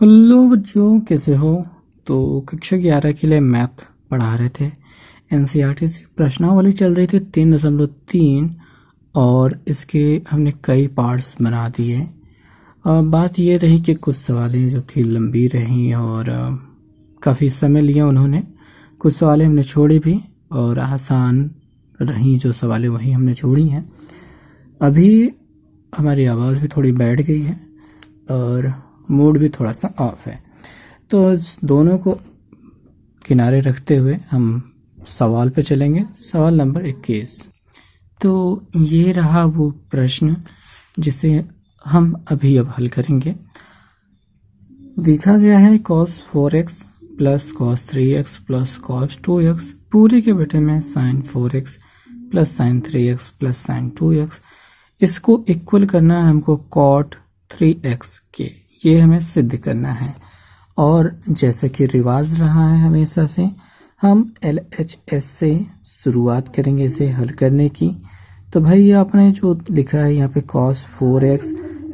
Hello बच्चों, कैसे हो। तो कक्षा 11 के लिए मैथ पढ़ा रहे थे। एनसीईआरटी से प्रश्नावली चल रही थी 3.3 और इसके हमने कई पार्ट्स बना दिए। बात ये रही कि कुछ सवालें जो थी लंबी रहीं और काफ़ी समय लिया उन्होंने। कुछ सवालें हमने छोड़ी भी और आसान रहीं जो सवालें वही हमने छोड़ी हैं। अभी हमारी आवाज़ भी थोड़ी बैठ गई है और मूड भी थोड़ा सा ऑफ है, तो इस दोनों को किनारे रखते हुए हम सवाल पे चलेंगे। सवाल नंबर 21। तो ये रहा वो प्रश्न जिसे हम अभी अब हल करेंगे। देखा गया है cos 4x plus cos 3x plus cos 2x पूरे के बटे में sin 4x plus sin 3x plus sin 2x। इसको इक्वल करना है हमको cot 3x के, ये हमें सिद्ध करना है। और जैसे कि रिवाज रहा है हमेशा से, हम LHS से शुरुआत करेंगे इसे हल करने की। तो भाई ये आपने जो लिखा है यहाँ पे cos 4x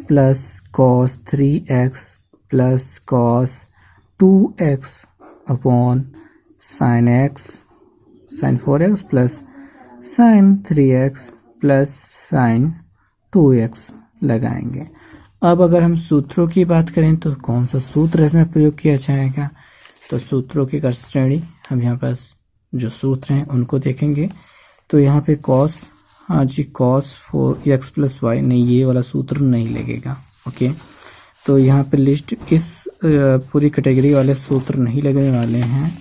plus cos 3x plus cos 2x upon sin x sin 4x plus sin 3x plus sin 2x लगाएंगे। अब अगर हम सूत्रों की बात करें तो कौन सा सूत्र इसमें प्रयोग किया जाएगा, तो सूत्रों की कर श्रेणी हम यहाँ पर जो सूत्र हैं उनको देखेंगे। तो यहाँ पे cos, हाँ जी, cos 4x प्लस वाई, नहीं ये वाला सूत्र नहीं लगेगा। ओके, तो यहाँ पे लिस्ट इस पूरी कैटेगरी वाले सूत्र नहीं लगने वाले हैं।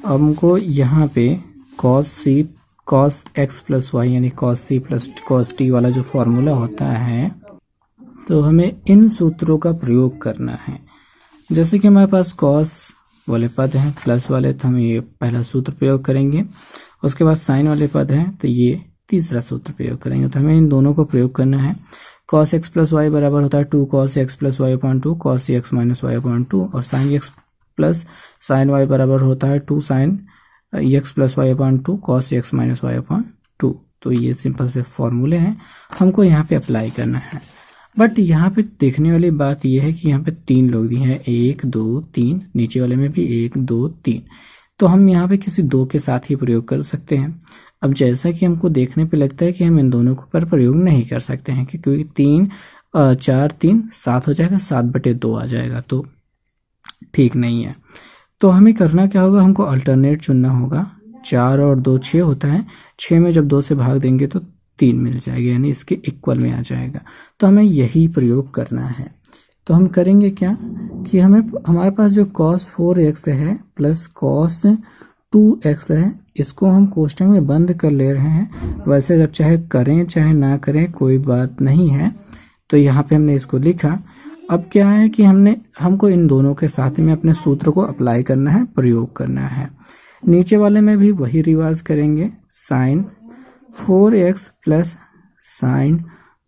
हमको यहाँ पे cos x प्लस वाई यानी cos c plus cos t वाला जो फॉर्मूला होता है, तो हमें इन सूत्रों का प्रयोग करना है। जैसे कि हमारे पास cos वाले पद हैं प्लस वाले, तो हम ये पहला सूत्र प्रयोग करेंगे। उसके बाद sin वाले पद हैं तो ये तीसरा सूत्र प्रयोग करेंगे। तो हमें इन दोनों को प्रयोग करना है। cos x प्लस वाई बराबर होता है 2 cos x plus y upon 2 cos x minus y upon 2, और sin x plus sin y बराबर होता है 2 sin x plus y upon 2 cos x minus y upon 2। तो ये सिंपल से फॉर्मूले हैं, हमको यहाँ पे अप्लाई करना है। बट यहाँ पे देखने वाली बात यह है कि यहाँ पे 3 लोग भी हैं, 1 2 3, नीचे वाले में भी 1 2 3। तो हम यहाँ पे किसी 2 के साथ ही प्रयोग कर सकते हैं। अब जैसा कि हमको देखने पे लगता है कि हम इन दोनों पर प्रयोग नहीं कर सकते हैं, क्योंकि 3 4 3 7 हो जाएगा, 7/2 आ जाएगा, तो ठीक नहीं है। तो हमें करना क्या होगा, हमको अल्टरनेट चुनना होगा। 4 और 2 6 होता है, 6 में जब 2 से भाग देंगे तो 3 मिल जाएगा, यानी इसके इक्वल में आ जाएगा। तो हमें यही प्रयोग करना है। तो हम करेंगे क्या कि हमारे पास जो cos 4x है प्लस cos 2x है, इसको हम कोष्टक में बंद कर ले रहे हैं। वैसे जब चाहे करें चाहे ना करें कोई बात नहीं है, तो यहाँ पे हमने इसको लिखा। अब क्या है कि हमको इन दोनों के साथ में अपने सूत्र को अप्लाई करना है, प्रयोग करना है। नीचे वाले में भी वही रिवाज करेंगे। sin 4x plus sin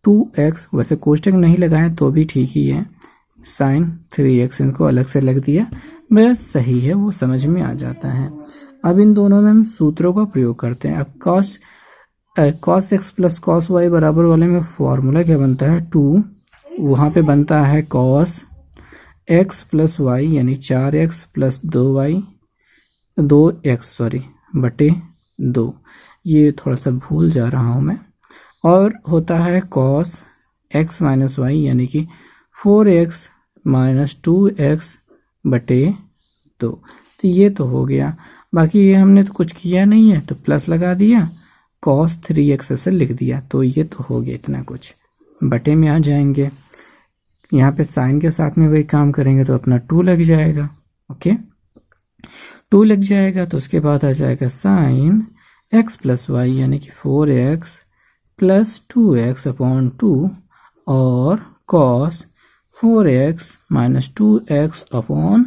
2x, वैसे कोष्टक नहीं लगाएं तो भी ठीक ही है। sin 3x इनको अलग से लग दिया, बस सही है, वो समझ में आ जाता है। अब इन दोनों में हम सूत्रों का प्रयोग करते हैं। अब cos x plus cos y बराबर वाले में फॉर्मूला क्या बनता है, 2, वहाँ पे बनता है cos x प्लस वाई यानी 4x प्लस 2x बटे 2। ये थोड़ा सा भूल जा रहा हूँ मैं। और होता है cos x माइनस वाई यानी कि 4x माइनस 2x बटे 2। तो ये तो हो गया, बाकी ये हमने तो कुछ किया नहीं है, तो प्लस लगा दिया, cos 3x ऐसे लिख दिया। तो ये तो हो गया इतना कुछ, बटे में आ जाएंगे। यहाँ पे साइन के साथ में वही काम करेंगे तो अपना 2 लग जाएगा। ओके, 2 लग जाएगा, तो उसके बाद आ जाएगा साइन x प्लस वाई यानी कि 4x प्लस 2x अपॉन 2 और cos 4x minus 2x upon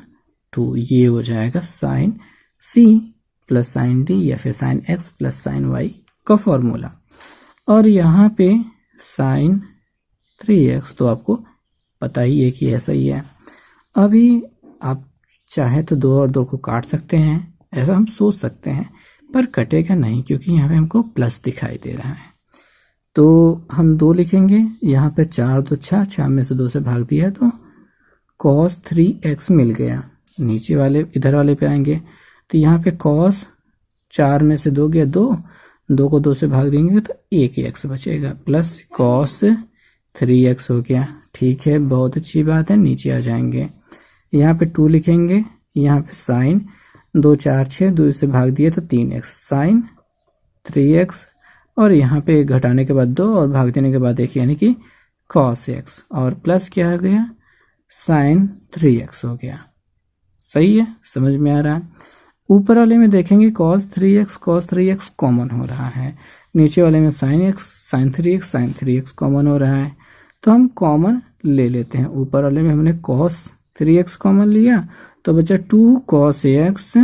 2। ये हो जाएगा sine c plus sine d या फिर sine x plus sine y का फॉर्मूला। और यहाँ पे साइन 3x तो आपको पता ही है कि ऐसा ही है। अभी आप चाहे तो 2 और 2 को काट सकते हैं, ऐसा हम सोच सकते हैं, पर कटेगा नहीं क्योंकि यहाँ पे हमको प्लस दिखाई दे रहा है। तो हम 2 लिखेंगे, यहाँ पे 4 तो 6 में से 2 से भाग दिया तो cos 3x मिल गया। नीचे वाले इधर वाले पे आएंगे तो यहाँ पे cos 4 में से 2 गया 2, 2 को 2 से भाग देंगे तो 1x बचेगा प्लस cos 3x हो गया। ठीक है, बहुत अच्छी बात है। नीचे आ जाएंगे, यहाँ पे 2 लिखेंगे, यहाँ पे साइन 2 4 6, 2 से भाग दिए तो 3x साइन 3x, और यहाँ पे घटाने के बाद 2 और भाग देने के बाद 1 यानी कि cos x, और प्लस क्या हो गया साइन 3x हो गया। सही है, समझ में आ रहा है। ऊपर वाले में देखेंगे cos 3x कॉमन हो रहा है, नीचे वाले में sin 3x कॉमन हो रहा है, तो हम कॉमन ले लेते हैं। ऊपर वाले में हमने cos 3x कॉमन लिया तो बचा 2 cos x,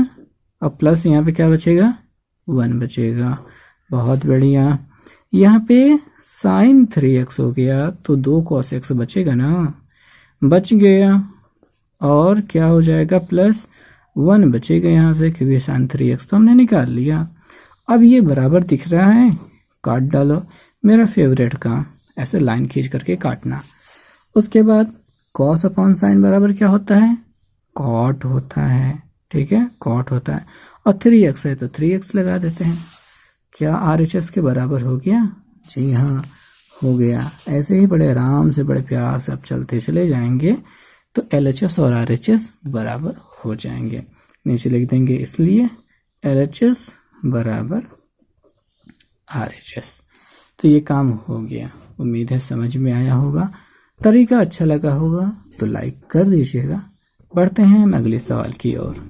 और प्लस यहाँ पे क्या बचेगा 1 बचेगा। बहुत बढ़िया। यहाँ पे sin 3x हो गया तो 2 cos x बचेगा ना, बच गया, और क्या हो जाएगा प्लस 1 बचेगा यहाँ से, क्योंकि sin 3x तो हमने निकाल लिया। अब ये बराबर दिख रहा है, काट डालो। मेरा फेवरेट काम ऐसे लाइन खींच करके काटना। उसके बाद cos अपॉन साइन बराबर क्या होता है, cot होता है। ठीक है, cot होता है, और 3x है तो 3x लगा देते हैं। क्या RHS के बराबर हो गया? जी हाँ, हो गया। ऐसे ही बड़े आराम से बड़े प्यार से अब चलते चले जाएंगे तो LHS और RHS बराबर हो जाएंगे। नीचे लिख देंगे इसलिए LHS बराबर RHS। तो ये काम हो गया। उम्मीद है समझ में आया होगा। तरीका अच्छा लगा होगा तो लाइक कर दीजिएगा। बढ़ते हैं हम अगले सवाल की ओर।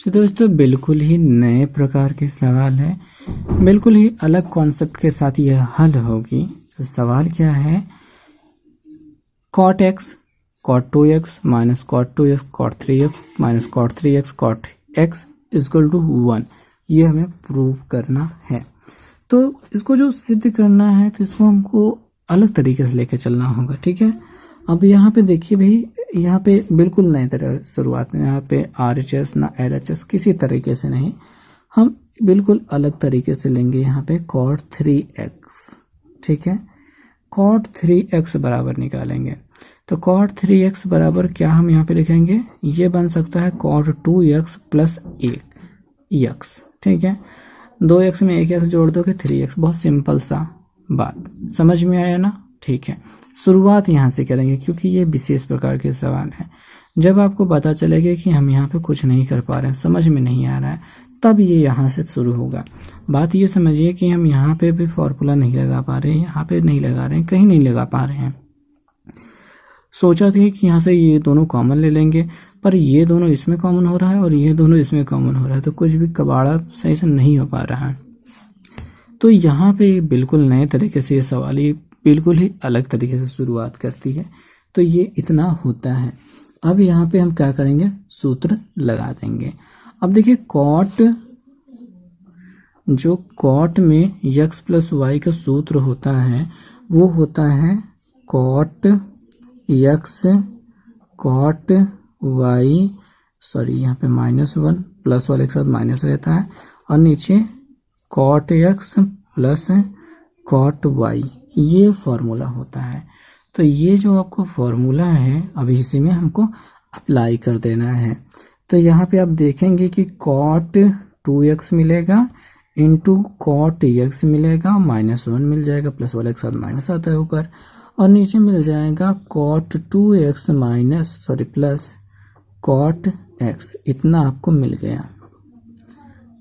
तो दोस्तों बिल्कुल ही नए प्रकार के सवाल है, बिल्कुल ही अलग कॉन्सेप्ट के साथ यह हल होगी। तो सवाल क्या है, cot x cot 2x minus cot 2x cot 3x minus cot 3x cot x equal to 1, ये हमें प्रूव करना है। तो इसको जो सिद्ध करना है तो इसको हमको अलग तरीके से लेके चलना होगा। ठीक है, अब यहाँ पे देखिए भाई, यहाँ पे बिल्कुल नए तरह शुरुआत में यहाँ पे RHS ना LHS किसी तरीके से नहीं, हम बिल्कुल अलग तरीके से लेंगे। यहाँ पे cot 3x, ठीक है, cot 3x बराबर निकालेंगे। तो cot 3x बराबर क्या हम यहाँ पे लिखेंगे, ये बन सकता है cot 2x प्लस 1x। ठीक है, 2x में 1x जोड़ दोगे 3x। बहुत सिंपल सा बात, समझ में आया ना। ठीक है, शुरुआत यहाँ से करेंगे क्योंकि ये विशेष प्रकार के सवाल है। जब आपको पता चलेगा कि हम यहाँ पे कुछ नहीं कर पा रहे हैं, समझ में नहीं आ रहा है, तब ये यहाँ से शुरू होगा। बात ये समझिए कि हम यहाँ पे भी फॉर्मूला नहीं लगा पा रहे हैं, यहाँ पे नहीं लगा रहे हैं, कहीं नहीं लगा पा रहे हैं। सोचा था कि यहाँ से ये दोनों कॉमन ले लेंगे, पर ये दोनों इसमें कॉमन हो रहा है और ये दोनों इसमें कॉमन हो रहा है, तो कुछ भी कबाड़ा सही से नहीं हो पा रहा है। तो यहाँ पे बिल्कुल नए तरीके से ये सवाल ये बिल्कुल ही अलग तरीके से शुरुआत करती है। तो ये इतना होता है। अब यहाँ पे हम क्या करेंगे, सूत्र लगा देंगे। अब देखिए cot, जो cot में x प्लस वाई का सूत्र होता है वो होता है cot x cot y, sorry यहाँ पे -1 प्लस वाले के साथ माइनस रहता है, और नीचे cot x plus cot y, ये फॉर्मूला होता है। तो ये जो आपको फॉर्मूला है अभी इसी में हमको अप्लाई कर देना है। तो यहाँ पे आप देखेंगे कि cot 2x मिलेगा इंटू cot x मिलेगा, -1 मिल जाएगा, प्लस वाले के साथ माइनस आता है ऊपर, और नीचे मिल जाएगा cot 2x minus sorry plus cot x। इतना आपको मिल गया,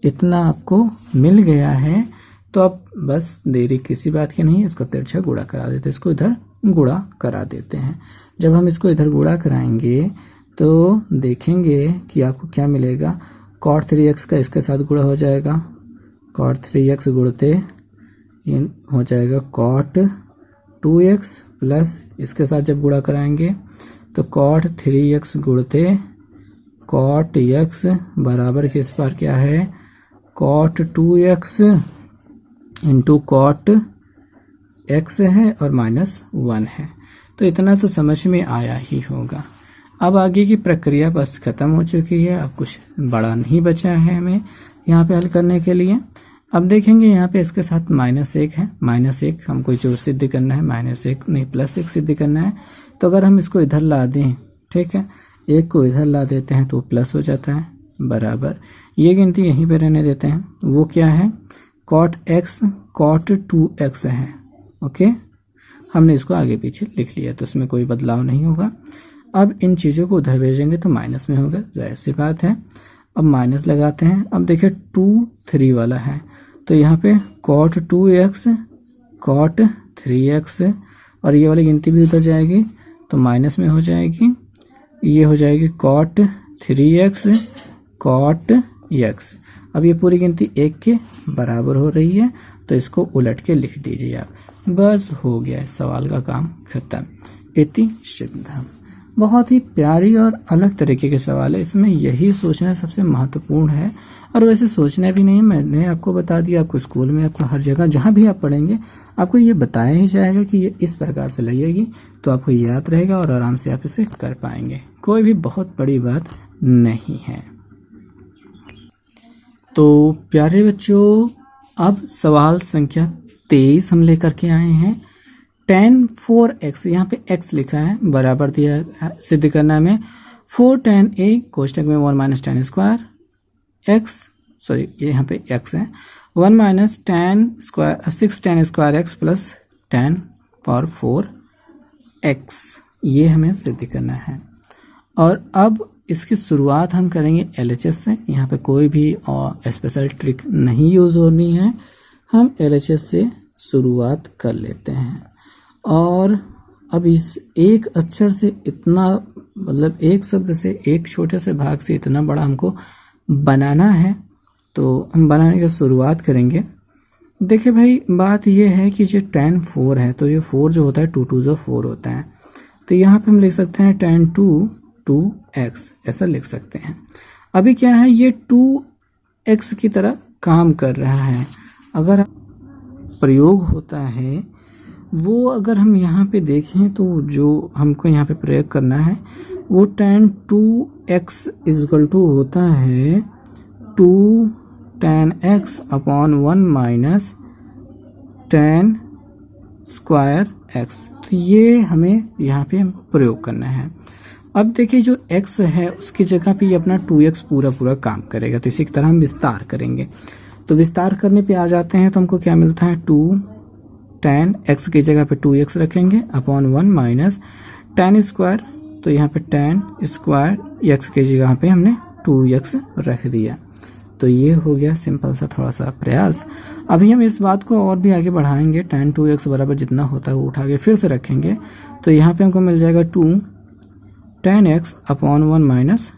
इतना आपको मिल गया है। तो अब बस देरी किसी बात की नहीं है, इसको तिरछा गुणा करा देते हैं, इसको इधर गुणा करा देते हैं। जब हम इसको इधर गुणा कराएंगे तो देखेंगे कि आपको क्या मिलेगा, cot 3x का इसके साथ गुणा हो जाएगा, cot 3x गुणते हो जाएगा cot 2x प्लस इसके साथ जब गुणा कराएंगे तो cot 3x गुणते cot x बराबर किस बार क्या है, cot 2x into cot x है और -1 है। तो इतना तो समझ में आया ही होगा। अब आगे की प्रक्रिया बस खत्म हो चुकी है, अब कुछ बड़ा नहीं बचा है हमें यहाँ पे हल करने के लिए। अब देखेंगे यहाँ पे इसके साथ -1 है, -1 हमको जो सिद्ध करना है, -1 नहीं +1 सिद्ध करना है। तो अगर हम इसको इधर ला दें ठीक है, एक को इधर ला देते हैं तो प्लस हो जाता है, बराबर ये गिनती यहीं पे रहने देते हैं। वो क्या है, cot x cot 2x है। ओके, हमने इसको आगे पीछे लिख लिया तो इसमें कोई बदलाव नहीं होगा। अब इन चीज़ों को उधर भेजेंगे तो माइनस में होगा, जाहिर सी बात है। अब माइनस लगाते हैं। अब देखिए 2 3 वाला है तो यहाँ पे cot 2x cot 3x, और ये वाली गिनती भी उधर जाएगी तो माइनस में हो जाएगी। ये हो जाएगी cot 3x cot x। अब ये पूरी गिनती 1 के बराबर हो रही है तो इसको उलट के लिख दीजिए आप, बस हो गया सवाल का काम खत्म। इति सिद्धम। बहुत ही प्यारी और अलग तरीके के सवाल है, इसमें यही सोचना सबसे महत्वपूर्ण है। और वैसे सोचना भी नहीं, मैंने आपको बता दिया, आपको स्कूल में, आपको हर जगह जहाँ भी आप पढ़ेंगे आपको ये बताया ही जाएगा कि ये इस प्रकार से लगेगी, तो आपको याद रहेगा और आराम से आप इसे कर पाएंगे। कोई भी बहुत बड़ी बात नहीं है। तो प्यारे बच्चों, अब सवाल संख्या 23 हम लेकर के आए हैं। tan 4x, यहाँ पे x लिखा है, बराबर दिया है, सिद्ध करना में 4 tan a कोष्टक में 1 minus tan square x, sorry ये यहाँ पे x है, 1 minus tan square 6 tan square x plus tan power 4 x, ये हमें सिद्ध करना है। और अब इसकी शुरुआत हम करेंगे LHS से। यहाँ पे कोई भी स्पेशल ट्रिक नहीं यूज़ होनी है, हम LHS से शुरुआत कर लेते हैं। और अब इस एक अक्षर से इतना, मतलब एक शब्द से, एक छोटे से भाग से इतना बड़ा हमको बनाना है, तो हम बनाने की शुरुआत करेंगे। देखिए भाई, बात ये है कि जो tan 4 है तो ये 4 जो होता है 2 2 जो 4 होता है, तो यहाँ पे हम लिख सकते हैं tan 2x, ऐसा लिख सकते हैं। अभी क्या है, ये 2x की तरह काम कर रहा है। अगर प्रयोग होता है वो, अगर हम यहाँ पे देखें तो जो हमको यहाँ पे प्रयोग करना है वो tan 2x इजकल टू होता है 2 tan x upon 1 minus tan square x। तो ये हमें यहाँ पे हमको प्रयोग करना है। अब देखिए जो x है उसकी जगह पे ये अपना 2x पूरा काम करेगा, तो इसी की तरह हम विस्तार करेंगे। तो विस्तार करने पे आ जाते हैं तो हमको क्या मिलता है, 2 tan x की जगह पे 2x रखेंगे अपॉन 1 माइनस tan स्क्वायर, तो यहाँ पे tan स्क्वायर x की जगह पे हमने 2x रख दिया। तो ये हो गया सिंपल सा थोड़ा सा प्रयास। अभी हम इस बात को और भी आगे बढ़ाएंगे, tan 2x बराबर जितना होता है वो उठा के फिर से रखेंगे, तो यहाँ पे हमको मिल जाएगा 2 tan x upon 1 minus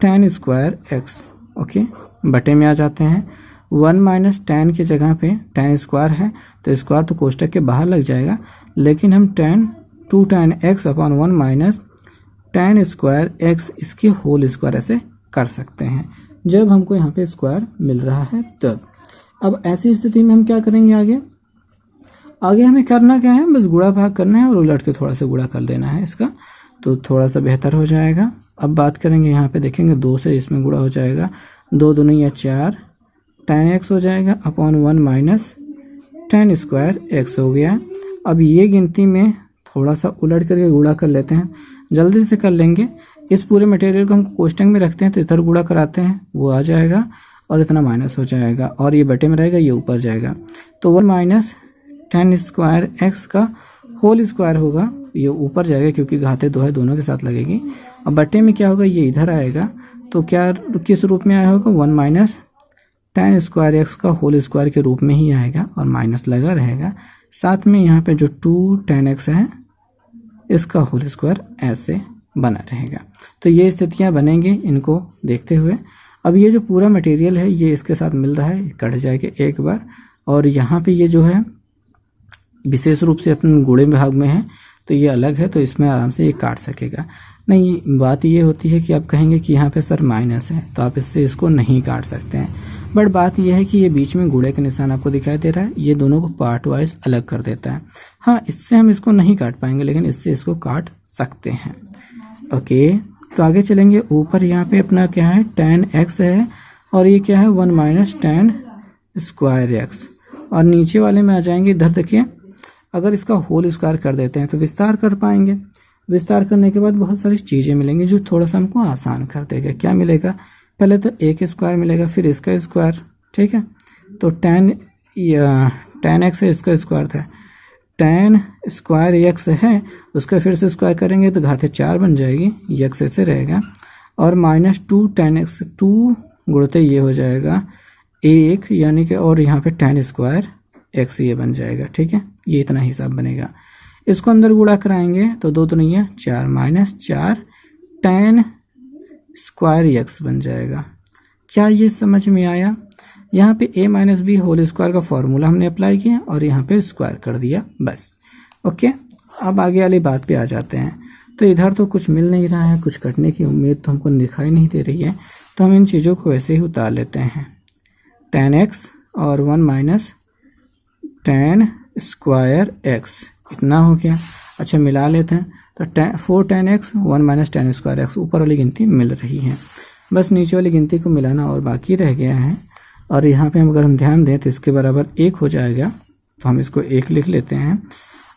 tan square x। Okay, बटे में आ जाते हैं। 1 माइनस tan की जगह पे tan स्क्वायर है तो स्क्वायर तो कोष्टक के बाहर लग जाएगा, लेकिन हम 2 tan x upon 1 minus tan square x इसके होल स्क्वायर ऐसे कर सकते हैं जब हमको यहाँ पे स्क्वायर मिल रहा है तब। अब ऐसी स्थिति में हम क्या करेंगे, आगे हमें करना क्या है, बस गुणा भाग करना है और उलट के थोड़ा सा गुणा कर देना है इसका, तो थोड़ा सा बेहतर हो जाएगा। अब बात करेंगे, यहाँ पे देखेंगे 2 से इसमें गुणा हो जाएगा, 2 दूनी या 4 tan x हो जाएगा upon 1 minus tan square x हो गया। अब ये गिनती में थोड़ा सा उलट करके गुणा कर लेते हैं, जल्दी से कर लेंगे। इस पूरे मटेरियल को हम कोष्टक में रखते हैं तो इधर गुणा कराते हैं, वो आ जाएगा और इतना माइनस हो जाएगा और ये बटे में रहेगा, ये ऊपर जाएगा। तो 1 माइनस tan स्क्वायर x का होल स्क्वायर होगा, ये ऊपर जाएगा क्योंकि घाते 2 है, दोनों के साथ लगेगी। अब बटे में क्या होगा, ये इधर आएगा, तो क्या किस रूप में आया होगा, 1 माइनस tan स्क्वायर x का होल स्क्वायर के रूप में ही आएगा और माइनस लगा रहेगा। साथ में यहाँ पे जो 2 tan x है इसका होल स्क्वायर ऐसे बना रहेगा। तो ये स्थितियां बनेंगे इनको देखते हुए। अब ये जो पूरा मटेरियल है ये इसके साथ मिल रहा है, कट जाएगा एक बार, और यहाँ पे ये जो है विशेष रूप से अपने गुणे भाग में है तो ये अलग है, तो इसमें आराम से ये काट सकेगा। नहीं, बात ये होती है कि आप कहेंगे कि यहाँ पे सर माइनस है तो आप इससे इसको नहीं काट सकते हैं, बट बात यह है कि ये बीच में गुणे का निशान आपको दिखाई दे रहा है, ये दोनों को पार्ट वाइज अलग कर देता है। हाँ, इससे हम इसको नहीं काट पाएंगे लेकिन इससे इसको काट सकते हैं। ओके, तो आगे चलेंगे। ऊपर यहाँ पे अपना क्या है, tan x है और ये क्या है 1 माइनस tan स्क्वायर x, और नीचे वाले में आ जाएंगे। इधर देखिए, अगर इसका होल स्क्वायर कर देते हैं तो विस्तार कर पाएंगे, विस्तार करने के बाद बहुत सारी चीज़ें मिलेंगी जो थोड़ा सा हमको आसान कर देगा। क्या मिलेगा, पहले तो a का स्क्वायर मिलेगा, फिर इसका स्क्वायर, ठीक है। तो tan x है, इसका स्क्वायर था, tan स्क्वायर x है, उसका फिर से स्क्वायर करेंगे तो घाते 4 बन जाएगी, x ऐसे रहेगा, और -2 tan x, 2 गुणते ये हो जाएगा 1, यानी कि, और यहाँ पे tan स्क्वायर x ये बन जाएगा, ठीक है। ये इतना हिसाब बनेगा। इसको अंदर गुणा कराएंगे तो 2 दूनी 4 -4 tan स्क्वायर x बन जाएगा। क्या ये समझ में आया? यहाँ पे a minus b whole square का फॉर्मूला हमने अप्लाई किया और यहाँ पे स्क्वायर कर दिया, बस। ओके, अब आगे वाली बात पे आ जाते हैं। तो इधर तो कुछ मिल नहीं रहा है, कुछ कटने की उम्मीद तो हमको दिखाई नहीं दे रही है, तो हम इन चीज़ों को वैसे ही उतार लेते हैं। tan x और 1 माइनस tan स्क्वायर x, इतना हो गया। अच्छा, मिला लेते हैं तो 4 tan x 1 minus tan square x, ऊपर वाली गिनती मिल रही है, बस नीचे वाली गिनती को मिलाना और बाकी रह गया है। और यहाँ पे अगर हम ध्यान दें तो इसके बराबर 1 हो जाएगा, तो हम इसको 1 लिख लेते हैं।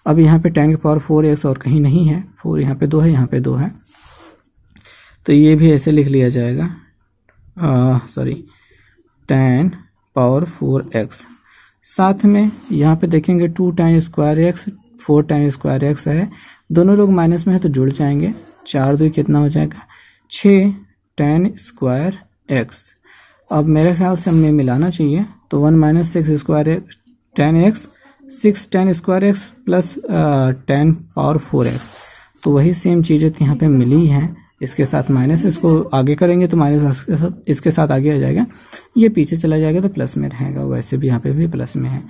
अब यहाँ पे tan की पावर 4x और कहीं नहीं है, 4 यहाँ पे 2 है, यहाँ पे 2 है, तो ये भी ऐसे लिख लिया जाएगा, tan पावर 4x। साथ में यहाँ पे देखेंगे 2 tan square x 4 tan square x है, दोनों लोग माइनस में है तो जुड़ जाएंगे, 4 2 कितना हो जाएगा 6 tan स्क्वायर x। अब मेरे ख्याल से हमें मिलाना चाहिए, तो 1 minus 6 square tan x 6 tan square x plus tan power 4x, तो वही सेम चीज़ें यहाँ पे मिली हैं। इसके साथ माइनस, इसको आगे करेंगे तो माइनस इसके साथ आगे आ जाएगा, ये पीछे चला जाएगा तो प्लस में रहेगा, वैसे भी यहाँ पे भी प्लस में है।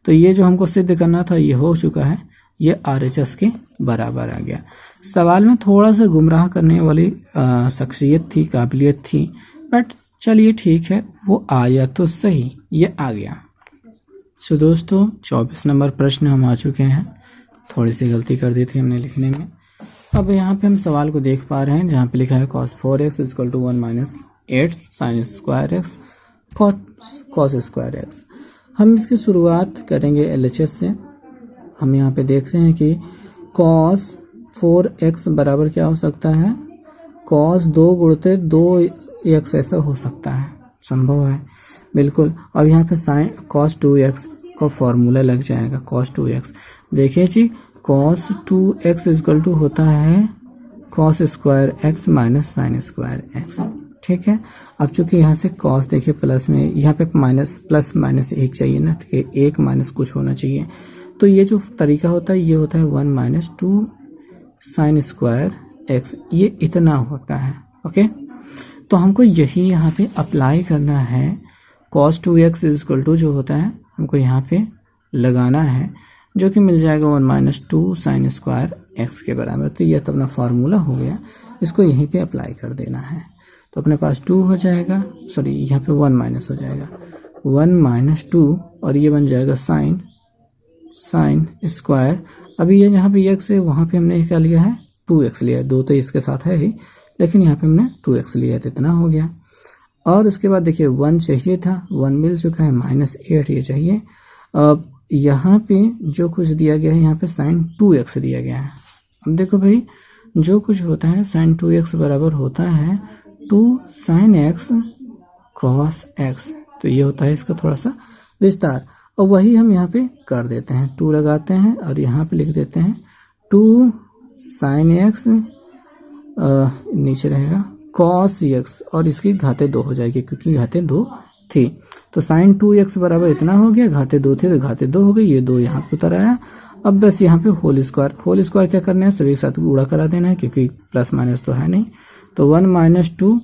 तो ये जो हमको सिद्ध करना था ये हो चुका है, ये RHS के बराबर आ गया। सवाल में थोड़ा सा गुमराह करने वाली शख्सियत थी, काबिलियत थी, बट चलिए ठीक है, वो आया तो सही, ये आ गया। सो दोस्तों 24 नंबर प्रश्न हम आ चुके हैं, थोड़ी सी गलती कर दी थी हमने लिखने में। अब यहाँ पे हम सवाल को देख पा रहे हैं जहाँ पे लिखा है cos 4x equal to 1 minus 8 sin square x cos square x। हम इसकी शुरुआत करेंगे LHS से। हम यहाँ पे देखते हैं कि cos 4x बराबर क्या हो सकता है, cos 2 गुणते 2x ऐसा हो सकता है, संभव है बिल्कुल। अब यहाँ पे sin cos 2x का फॉर्मूला लग जाएगा, cos 2x। देखिए जी, cos 2x इक्वल टू होता है cos square x minus sin square x, ठीक है। अब चूंकि यहाँ से cos देखिए प्लस में, यहाँ पे माइनस प्लस माइनस 1 चाहिए ना, ठीक है, 1 माइनस कुछ होना चाहिए, तो ये जो तरीका होता है ये होता है 1 माइनस 2 sin स्क्वायर x, ये इतना होता है। ओके, तो हमको यही यहाँ पे अप्लाई करना है, cos 2x इक्वल टू जो होता है हमको यहाँ पे लगाना है, जो कि मिल जाएगा 1 माइनस 2 sin स्क्वायर x के बराबर। तो ये तो अपना फार्मूला हो गया, इसको यहीं पे अप्लाई कर देना है, तो अपने पास 2 हो जाएगा, सॉरी यहाँ पे 1 माइनस हो जाएगा, 1 माइनस 2, और ये बन जाएगा sin स्क्वायर। अभी ये जहाँ पे x है वहाँ पे हमने क्या लिया है, 2x लिया है, 2 तो इसके साथ है ही, लेकिन यहाँ पे हमने 2x लिया है, तो इतना हो गया। और उसके बाद देखिए 1 चाहिए था, 1 मिल चुका है, -8 ये चाहिए। अब यहाँ पे जो कुछ दिया गया है, यहाँ पे sin 2x दिया गया है। अब देखो भाई, जो कुछ होता है sin 2x बराबर होता है 2 sin x cos x, तो ये होता है इसका थोड़ा सा विस्तार, और वही हम यहाँ पे कर देते हैं, 2 लगाते हैं और यहाँ पे लिख देते हैं 2 sin x, नीचे रहेगा cos x, और इसकी घाते 2 हो जाएगी क्योंकि घाते 2 थी, तो sin 2x बराबर इतना हो गया, घाते 2 थे तो घाते 2 हो गई, ये 2 यहाँ पे उतर आया। अब बस यहाँ पे होल स्क्वायर क्या करना है, सभी के साथ गुणा करा देना है क्योंकि प्लस माइनस तो है नहीं, तो 1 माइनस 2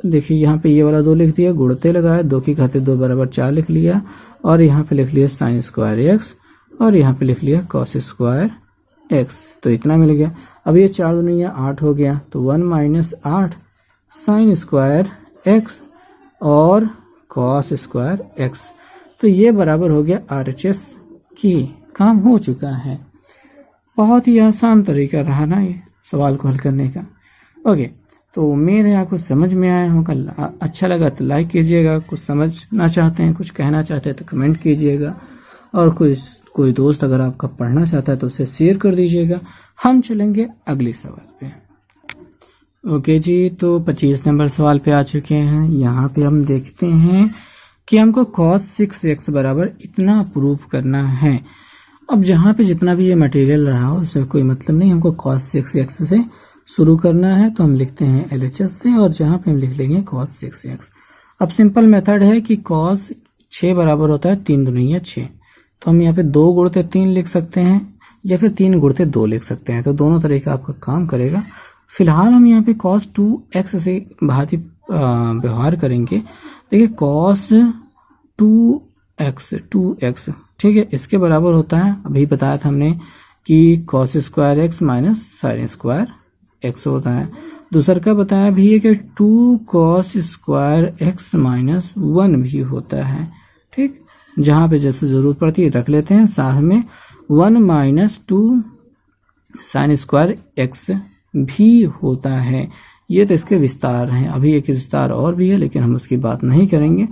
देखिए यहाँ पे ये वाला 2 लिख दिया, गुणते लगाया, 2 की घाते 2 बराबर 4 लिख लिया, और यहाँ पे लिख लिया sin स्क्वायर x, और यहाँ पे लिख लिया cos स्क्वायर x, तो इतना मिल गया। अब ये 4 दूनी 8 हो गया, तो 1 माइनस 8 sin स्क्वायर x और cos स्क्वायर x, तो ये बराबर हो गया RHS की। काम हो चुका है, बहुत ही आसान तरीका रहा ना ये सवाल को हल करने का। ओके, तो उम्मीद है आपको समझ में आया होगा, अच्छा लगा तो लाइक कीजिएगा, कुछ समझना चाहते हैं, कुछ कहना चाहते हैं तो कमेंट कीजिएगा, और कुछ कोई दोस्त अगर आपका पढ़ना चाहता है तो उसे शेयर कर दीजिएगा। हम चलेंगे अगले सवाल पे। ओके जी, तो 25 नंबर सवाल पे आ चुके हैं। यहाँ पे हम देखते हैं कि हमको cos 6x बराबर इतना प्रूफ करना है। अब जहाँ पे जितना भी ये मटेरियल रहा हो उससे कोई मतलब नहीं, हमको cos 6x से शुरू करना है, तो हम लिखते हैं LHS से, और जहाँ पे हम लिख लेंगे cos 6x। अब सिंपल मेथड है कि cos 6 बराबर होता है 3 दूनी 6, तो हम यहाँ पे 2 गुणते 3 लिख सकते हैं या फिर 3 गुणते 2 लिख सकते हैं, तो दोनों तरह का आपका काम करेगा। फिलहाल हम यहाँ पे cos 2x से भांति व्यवहार करेंगे। देखिए cos 2x ठीक है, इसके बराबर होता है, अभी बताया था हमने कि cos square x minus sine square x होता है। दूसरा का बताया भी है कि 2 cos स्क्वायर x माइनस 1 भी होता है। ठीक, जहाँ पे जैसे जरूरत पड़ती है रख लेते हैं। साथ में 1 माइनस 2 साइन स्क्वायर x भी होता है। ये तो इसके विस्तार हैं, अभी एक विस्तार और भी है लेकिन हम उसकी बात नहीं करेंगे।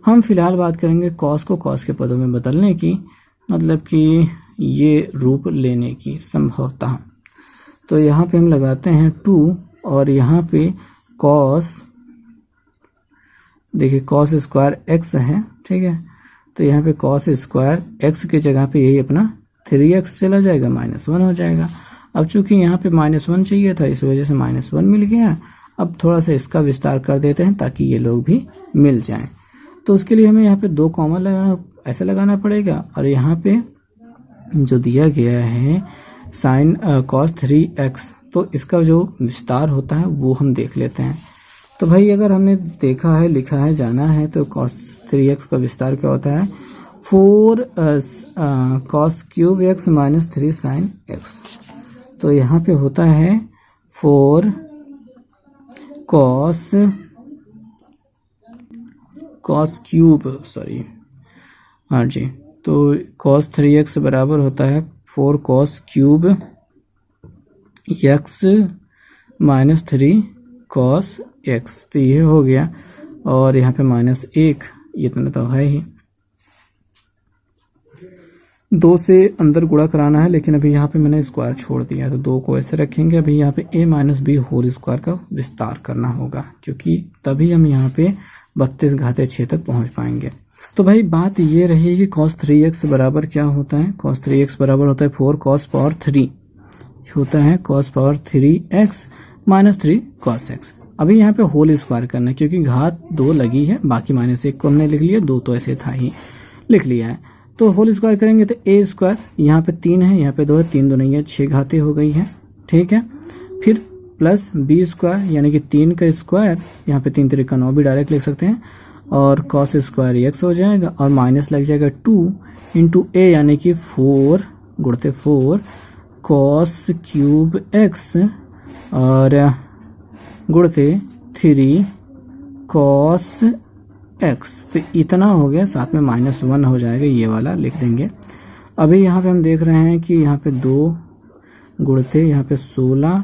हम फिलहाल बात करेंगे cos को cos के पदों में बदलने की, मतलब कि ये रूप लेने की संभवतः। तो यहाँ पे हम लगाते हैं 2 और यहाँ पे cos, देखिए cos स्क्वायर x है, ठीक है, तो यहाँ पे cos स्क्वायर x की जगह पे यही अपना 3x चला जाएगा, -1 हो जाएगा। अब चूंकि यहाँ पे -1 चाहिए था, इस वजह से -1 मिल गया। अब थोड़ा सा इसका विस्तार कर देते हैं ताकि ये लोग भी मिल जाएं। तो उसके लिए हमें यहाँ पे 2 कॉमन लगाना, ऐसे लगाना पड़ेगा, और यहाँ पे जो दिया गया है साइन cos 3x, तो इसका जो विस्तार होता है वो हम देख लेते हैं। तो भाई अगर हमने देखा है, लिखा है, जाना है, तो cos 3x का विस्तार क्या होता है, 4 cos cube x minus 3 sine x। तो यहाँ पे होता है 4 cos क्यूब, सॉरी, हाँ जी, तो cos 3x बराबर होता है 4 cos cube x minus 3 cos x। तो ये हो गया, और यहाँ पे -1, ये तो है ही। 2 से अंदर गुणा कराना है, लेकिन अभी यहाँ पे मैंने स्क्वायर छोड़ दिया, तो 2 को ऐसे रखेंगे। अभी यहाँ पे a minus b whole square का विस्तार करना होगा, क्योंकि तभी हम यहाँ पे 32 घाते 6 तक पहुंच पाएंगे। तो भाई बात ये रही कि cos 3x बराबर क्या होता है, cos 3x बराबर होता है 4 cos पावर 3 होता है cos power 3x minus 3 cos x। अभी यहाँ पे होल स्क्वायर करना है, क्योंकि घात 2 लगी है, बाकी -1 को हमने लिख लिया, 2 तो ऐसे था ही लिख लिया है। तो होल स्क्वायर करेंगे तो a स्क्वायर, यहाँ पे 3 है, यहाँ पे 2 है, 3 दूनी 6 घाते हो गई है, ठीक है। फिर प्लस b स्क्वायर यानी कि 3 का स्क्वायर, यहाँ पे 3 3 का 9 भी डायरेक्ट लिख सकते हैं, और cos स्क्वायर x हो जाएगा, और माइनस लग जाएगा 2 इंटू a यानी कि 4 गुणते 4 cos क्यूब x और गुणते 3 cos x। तो इतना हो गया, साथ में -1 हो जाएगा, ये वाला लिख देंगे। अभी यहाँ पे हम देख रहे हैं कि यहाँ पे 2 गुणते यहाँ पे 16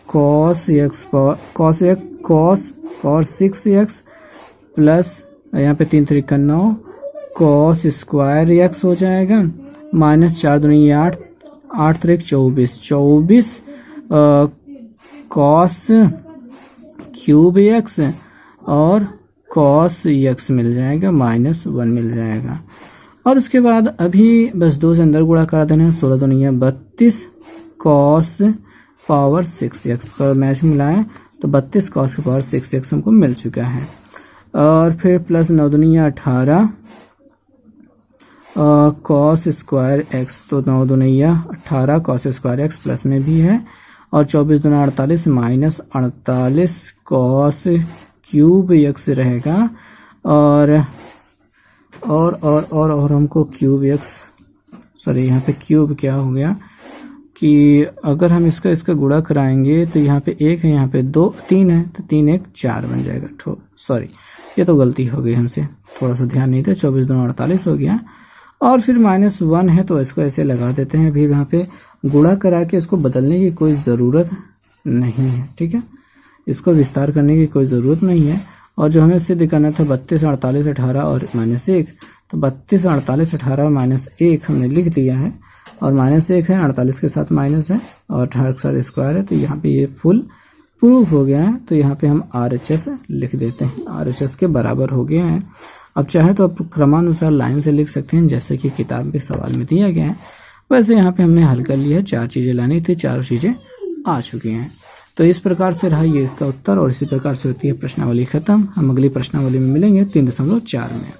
cos 6x प्लस यहाँ पे 3 3 का 9 cos स्क्वायर x हो जाएगा, -4 दूनी 8, 8 3 24 cos क्यूब x और cos x मिल जाएगा, -1 मिल जाएगा। और उसके बाद अभी बस 2 से अंदर गुणा करा देना है, 16 दूनी 32 cos पावर 6x का मैच मिलाएं तो 32 cos की पावर 6x हमको मिल चुका है। और फिर प्लस 9 दूनी 18 cos स्क्वायर x, तो 9 दूनी 18 cos स्क्वायर x प्लस में भी है, और 24 दूना 48 माइनस 48 cos क्यूब x रहेगा, और हमको क्यूब x, सॉरी यहाँ पे क्यूब क्या हो गया कि अगर हम इसका गुणा कराएंगे तो यहाँ पे 1 है, यहाँ पे 2 3 है, तो 3 1 4 बन जाएगा। सॉरी, ये तो गलती हो गई हमसे, थोड़ा सा ध्यान नहीं था, 24 दूना 48 हो गया, और फिर -1 है तो इसको ऐसे लगा देते हैं। अभी यहाँ पे गुणा करा के इसको बदलने की कोई ज़रूरत नहीं है, ठीक है, इसको विस्तार करने की कोई ज़रूरत नहीं है। और जो हमें सिद्ध करना था 32 48 18 और -1, तो 32 48 18 और -1 हमने लिख दिया है, और -1 है, 48 के साथ माइनस है और 18 के साथ स्क्वायर है, तो यहाँ पे ये फुल प्रूफ हो गया है। तो यहाँ पे हम RHS लिख देते हैं, RHS के बराबर हो गया है। अब चाहे तो आप क्रमानुसार लाइन से लिख सकते हैं, जैसे कि किताब के सवाल में दिया गया है। वैसे यहाँ पे हमने हल कर लिया है, 4 चीज़ें लानी थी, 4 चीज़ें आ चुकी हैं। तो इस प्रकार से रहा ये इसका उत्तर, और इसी प्रकार से होती है प्रश्नावली खत्म। हम अगली प्रश्नावली में मिलेंगे 3.4 में।